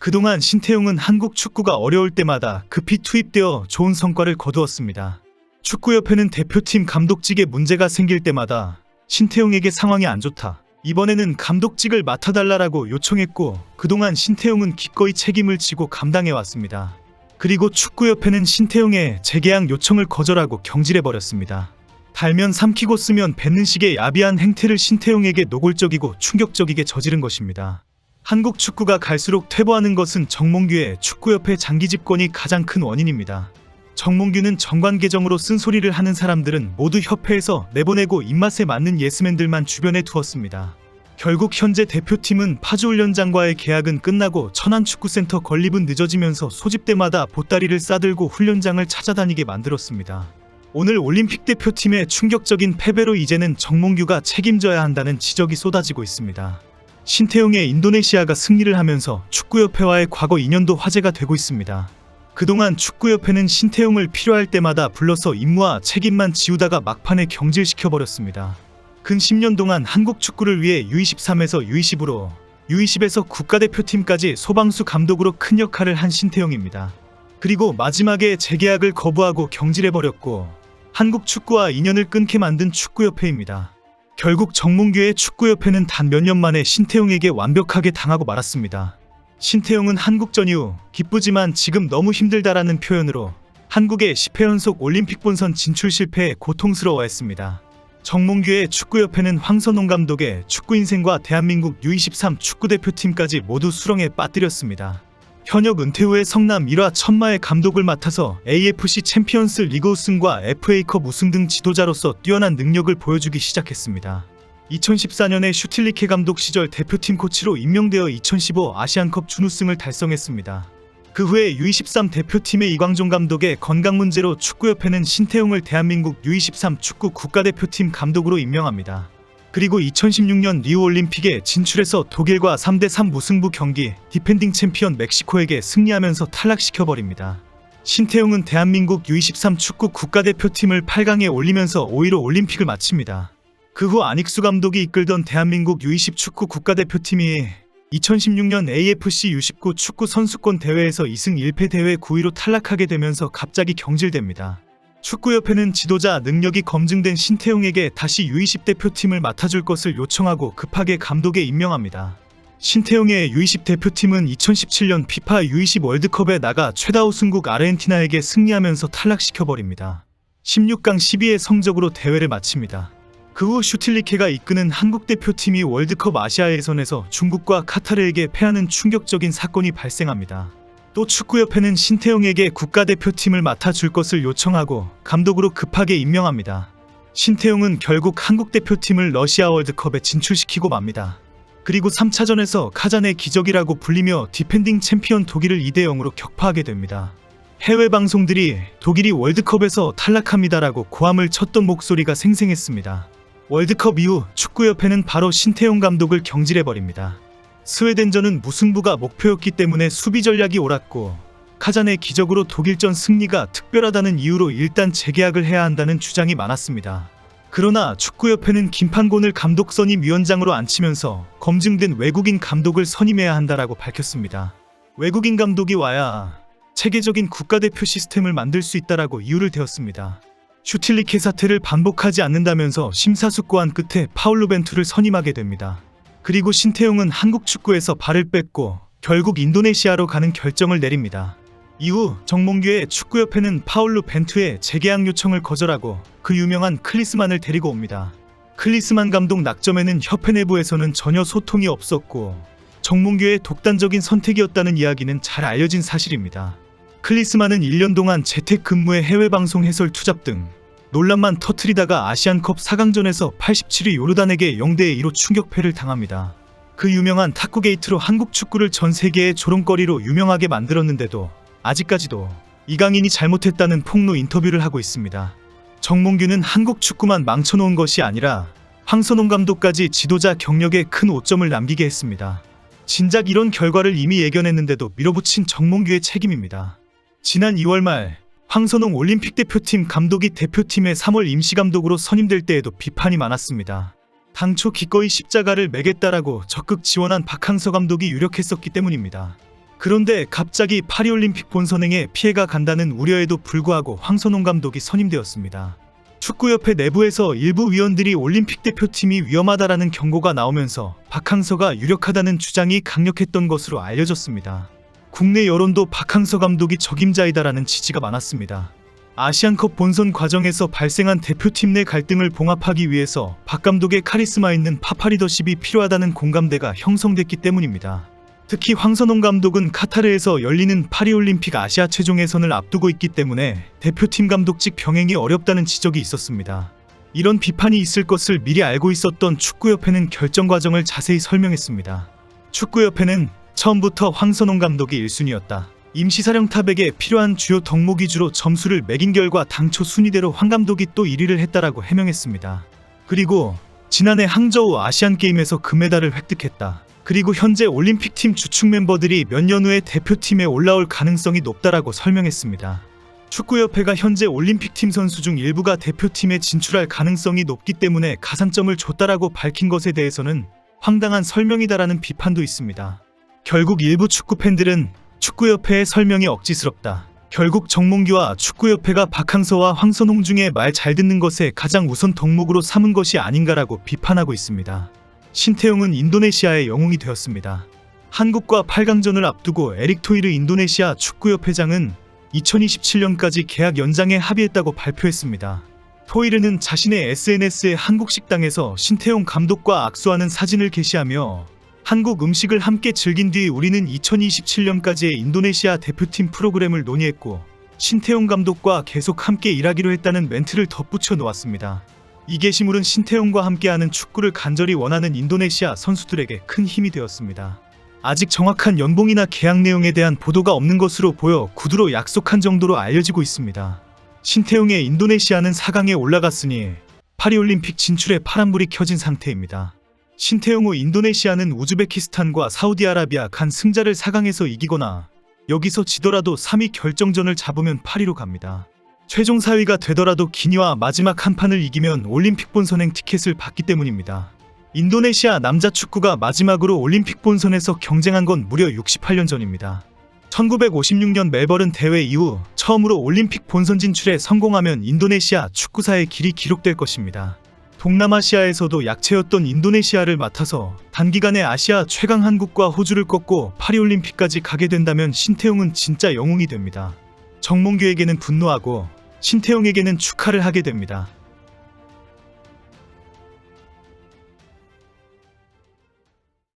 그동안 신태용은 한국 축구가 어려울 때마다 급히 투입되어 좋은 성과를 거두었습니다. 축구협회는 대표팀 감독직에 문제가 생길 때마다 신태용에게 상황이 안 좋다, 이번에는 감독직을 맡아달라고 요청했고, 그동안 신태용은 기꺼이 책임을 지고 감당해왔습니다. 그리고 축구협회는 신태용의 재계약 요청을 거절하고 경질해버렸습니다. 달면 삼키고 쓰면 뱉는 식의 야비한 행태를 신태용에게 노골적이고 충격적이게 저지른 것입니다. 한국 축구가 갈수록 퇴보하는 것은 정몽규의 축구협회 장기 집권이 가장 큰 원인입니다. 정몽규는 정관 계정으로 쓴소리를 하는 사람들은 모두 협회에서 내보내고 입맛에 맞는 예스맨들만 주변에 두었습니다. 결국 현재 대표팀은 파주훈련장과의 계약은 끝나고 천안축구센터 건립은 늦어지면서 소집대마다 보따리를 싸들고 훈련장을 찾아다니게 만들었습니다. 오늘 올림픽 대표팀의 충격적인 패배로 이제는 정몽규가 책임져야 한다는 지적이 쏟아지고 있습니다. 신태용의 인도네시아가 승리를 하면서 축구협회와의 과거 인연도 화제가 되고 있습니다. 그동안 축구협회는 신태용을 필요할 때마다 불러서 임무와 책임만 지우다가 막판에 경질시켜버렸습니다. 근 10년 동안 한국 축구를 위해 U23에서 U20으로, U20에서 국가대표팀까지 소방수 감독으로 큰 역할을 한 신태용입니다. 그리고 마지막에 재계약을 거부하고 경질해버렸고 한국 축구와 인연을 끊게 만든 축구협회입니다. 결국 정몽규의 축구협회는 단 몇 년 만에 신태용에게 완벽하게 당하고 말았습니다. 신태용은 한국전 이후 기쁘지만 지금 너무 힘들다라는 표현으로 한국의 10회 연속 올림픽 본선 진출 실패에 고통스러워했습니다. 정몽규의 축구협회는 황선홍 감독의 축구 인생과 대한민국 U23 축구대표팀까지 모두 수렁에 빠뜨렸습니다. 현역 은퇴 후에 성남 1화 천마의 감독을 맡아서 AFC 챔피언스 리그 우승과 FA컵 우승 등 지도자로서 뛰어난 능력을 보여주기 시작했습니다. 2014년에 슈틸리케 감독 시절 대표팀 코치로 임명되어 2015 아시안컵 준우승을 달성했습니다. 그 후에 U23 대표팀의 이광종 감독의 건강 문제로 축구협회는 신태용을 대한민국 U23 축구 국가대표팀 감독으로 임명합니다. 그리고 2016년 리우올림픽에 진출해서 독일과 3대3 무승부 경기 디펜딩 챔피언 멕시코에게 승리하면서 탈락시켜버립니다. 신태용은 대한민국 U23 축구 국가대표팀을 8강에 올리면서 5위로 올림픽을 마칩니다. 그 후 안익수 감독이 이끌던 대한민국 U20 축구 국가대표팀이 2016년 AFC U19 축구 선수권 대회에서 2승 1패 대회 9위로 탈락하게 되면서 갑자기 경질됩니다. 축구협회는 지도자 능력이 검증된 신태용에게 다시 U20 대표팀을 맡아줄 것을 요청하고 급하게 감독에 임명합니다. 신태용의 U20 대표팀은 2017년 피파 U20 월드컵에 나가 최다 우승국 아르헨티나에게 승리하면서 탈락시켜버립니다. 16강 12의 성적으로 대회를 마칩니다. 그 후 슈틸리케가 이끄는 한국 대표팀이 월드컵 아시아 예선에서 중국과 카타르에게 패하는 충격적인 사건이 발생합니다. 또 축구협회는 신태용에게 국가대표팀을 맡아줄 것을 요청하고 감독으로 급하게 임명합니다. 신태용은 결국 한국 대표팀을 러시아 월드컵에 진출시키고 맙니다. 그리고 3차전에서 카잔의 기적이라고 불리며 디펜딩 챔피언 독일을 2대0으로 격파하게 됩니다. 해외 방송들이 독일이 월드컵에서 탈락합니다라고 고함을 쳤던 목소리가 생생했습니다. 월드컵 이후 축구협회는 바로 신태용 감독을 경질해버립니다. 스웨덴전은 무승부가 목표였기 때문에 수비 전략이 옳았고 카잔의 기적으로 독일전 승리가 특별하다는 이유로 일단 재계약을 해야 한다는 주장이 많았습니다. 그러나 축구협회는 김판곤을 감독 선임 위원장으로 앉히면서 검증된 외국인 감독을 선임해야 한다라고 밝혔습니다. 외국인 감독이 와야 체계적인 국가대표 시스템을 만들 수 있다라고 이유를 대었습니다. 슈틸리케 사태를 반복하지 않는다면서 심사숙고한 끝에 파울루 벤투를 선임하게 됩니다. 그리고 신태용은 한국 축구에서 발을 뺐고 결국 인도네시아로 가는 결정을 내립니다. 이후 정몽규의 축구협회는 파울루 벤투의 재계약 요청을 거절하고 그 유명한 클리스만을 데리고 옵니다. 클리스만 감독 낙점에는 협회 내부에서는 전혀 소통이 없었고 정몽규의 독단적인 선택이었다는 이야기는 잘 알려진 사실입니다. 클리스만은 1년 동안 재택근무에 해외방송 해설 투잡 등 논란만 터트리다가 아시안컵 4강전에서 87위 요르단에게 0대2로 충격패를 당합니다. 그 유명한 탁구 게이트로 한국 축구를 전 세계의 조롱거리로 유명하게 만들었는데도 아직까지도 이강인이 잘못했다는 폭로 인터뷰를 하고 있습니다. 정몽규는 한국 축구만 망쳐놓은 것이 아니라 황선홍 감독까지 지도자 경력에 큰 오점을 남기게 했습니다. 진작 이런 결과를 이미 예견했는데도 밀어붙인 정몽규의 책임입니다. 지난 2월 말 황선홍 올림픽 대표팀 감독이 대표팀의 3월 임시감독으로 선임될 때에도 비판이 많았습니다. 당초 기꺼이 십자가를 매겠다라고 적극 지원한 박항서 감독이 유력했었기 때문입니다. 그런데 갑자기 파리올림픽 본선행에 피해가 간다는 우려에도 불구하고 황선홍 감독이 선임되었습니다. 축구협회 내부에서 일부 위원들이 올림픽 대표팀이 위험하다라는 경고가 나오면서 박항서가 유력하다는 주장이 강력했던 것으로 알려졌습니다. 국내 여론도 박항서 감독이 적임자이다라는 지지가 많았습니다. 아시안컵 본선 과정에서 발생한 대표팀 내 갈등을 봉합하기 위해서 박 감독의 카리스마 있는 파파리더십이 필요하다는 공감대가 형성됐기 때문입니다. 특히 황선홍 감독은 카타르에서 열리는 파리올림픽 아시아 최종 예선을 앞두고 있기 때문에 대표팀 감독직 병행이 어렵다는 지적이 있었습니다. 이런 비판이 있을 것을 미리 알고 있었던 축구협회는 결정 과정을 자세히 설명했습니다. 축구협회는 처음부터 황선홍 감독이 1순위였다. 임시사령탑에게 필요한 주요 덕목 위주로 점수를 매긴 결과 당초 순위대로 황 감독이 또 1위를 했다라고 해명했습니다. 그리고 지난해 항저우 아시안게임에서 금메달을 획득했다. 그리고 현재 올림픽팀 주축 멤버들이 몇 년 후에 대표팀에 올라올 가능성이 높다라고 설명했습니다. 축구협회가 현재 올림픽팀 선수 중 일부가 대표팀에 진출할 가능성이 높기 때문에 가산점을 줬다라고 밝힌 것에 대해서는 황당한 설명이다라는 비판도 있습니다. 결국 일부 축구 팬들은 축구협회의 설명이 억지스럽다. 결국 정몽규와 축구협회가 박항서와 황선홍 중에 말 잘 듣는 것에 가장 우선 덕목으로 삼은 것이 아닌가라고 비판하고 있습니다. 신태용은 인도네시아의 영웅이 되었습니다. 한국과 8강전을 앞두고 에릭 토이르 인도네시아 축구협회장은 2027년까지 계약 연장에 합의했다고 발표했습니다. 토이르는 자신의 SNS에 한국 식당에서 신태용 감독과 악수하는 사진을 게시하며 한국 음식을 함께 즐긴 뒤 우리는 2027년까지의 인도네시아 대표팀 프로그램을 논의했고 신태용 감독과 계속 함께 일하기로 했다는 멘트를 덧붙여 놓았습니다. 이 게시물은 신태용과 함께하는 축구를 간절히 원하는 인도네시아 선수들에게 큰 힘이 되었습니다. 아직 정확한 연봉이나 계약 내용에 대한 보도가 없는 것으로 보여 구두로 약속한 정도로 알려지고 있습니다. 신태용의 인도네시아는 4강에 올라갔으니 파리올림픽 진출에 파란불이 켜진 상태입니다. 신태용 후 인도네시아는 우즈베키스탄과 사우디아라비아 간 승자를 4강에서 이기거나 여기서 지더라도 3위 결정전을 잡으면 파리로 갑니다. 최종 4위가 되더라도 기니와 마지막 한 판을 이기면 올림픽 본선행 티켓을 받기 때문입니다. 인도네시아 남자 축구가 마지막으로 올림픽 본선에서 경쟁한 건 무려 68년 전입니다. 1956년 멜버른 대회 이후 처음으로 올림픽 본선 진출에 성공하면 인도네시아 축구사의 길이 기록될 것입니다. 동남아시아에서도 약체였던 인도네시아를 맡아서 단기간에 아시아 최강 한국과 호주를 꺾고 파리올림픽까지 가게 된다면 신태용은 진짜 영웅이 됩니다. 정몽규에게는 분노하고 신태용에게는 축하를 하게 됩니다.